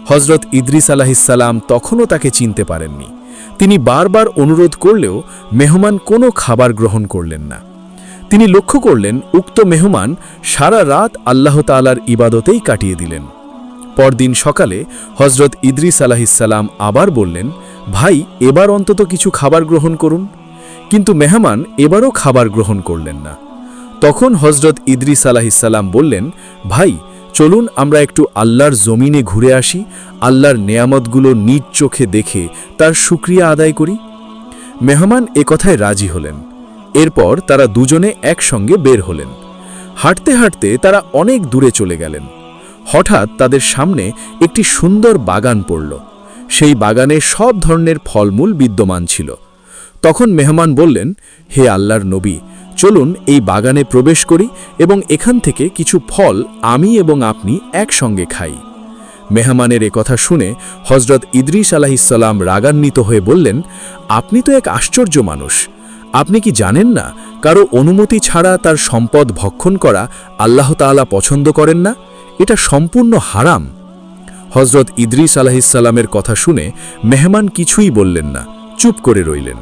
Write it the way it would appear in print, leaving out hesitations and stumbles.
হজরত ইদ্রিস আলাহিসাল্লাম তখনও তাকে চিনতে পারেননি। তিনি বারবার অনুরোধ করলেও মেহমান কোনো খাবার গ্রহণ করলেন না। তিনি লক্ষ্য করলেন উক্ত মেহমান সারা রাত আল্লাহ তাআলার ইবাদতেই কাটিয়ে দিলেন। পরদিন সকালে হজরত ইদ্রিস আলাহিসাল্লাম আবার বললেন, ভাই, এবার অন্তত কিছু খাবার গ্রহণ করুন। কিন্তু মেহমান এবারও খাবার গ্রহণ করলেন না। তখন হজরত ইদ্রিস আলাহিসাল্লাম বললেন, ভাই, চলুন আমরা একটু আল্লাহর জমিনে ঘুরে আসি, আল্লাহর নেয়ামতগুলো নিজ চোখে দেখে তার শুকরিয়া আদায় করি। মেহমান কথায় রাজি হলেন। এরপর তারা দুজনে একসঙ্গে বের হলেন। হাঁটতে হাঁটতে তারা অনেক দূরে চলে গেলেন। হঠাৎ তাদের সামনে একটি সুন্দর বাগান পড়ল। সেই বাগানে সব ধরনের ফলমূল বিদ্যমান ছিল। তখন মেহমান বললেন, হে আল্লাহর নবী, চলুন এই বাগানে প্রবেশ করি এবং এখান থেকে কিছু ফল আমি এবং আপনি একসঙ্গে খাই। মেহমানের কথা শুনে হজরত ইদ্রিস আলাহিসাল্লাম রাগান্বিত হয়ে বললেন, আপনি তো এক আশ্চর্য মানুষ। আপনি কি জানেন না, কারো অনুমতি ছাড়া তার সম্পদ ভক্ষণ করা আল্লাহ তাআলা পছন্দ করেন না? এটা সম্পূর্ণ হারাম। হজরত ইদ্রিস আলাহিসাল্লামের কথা শুনে মেহমান কিছুই বললেন না, চুপ করে রইলেন।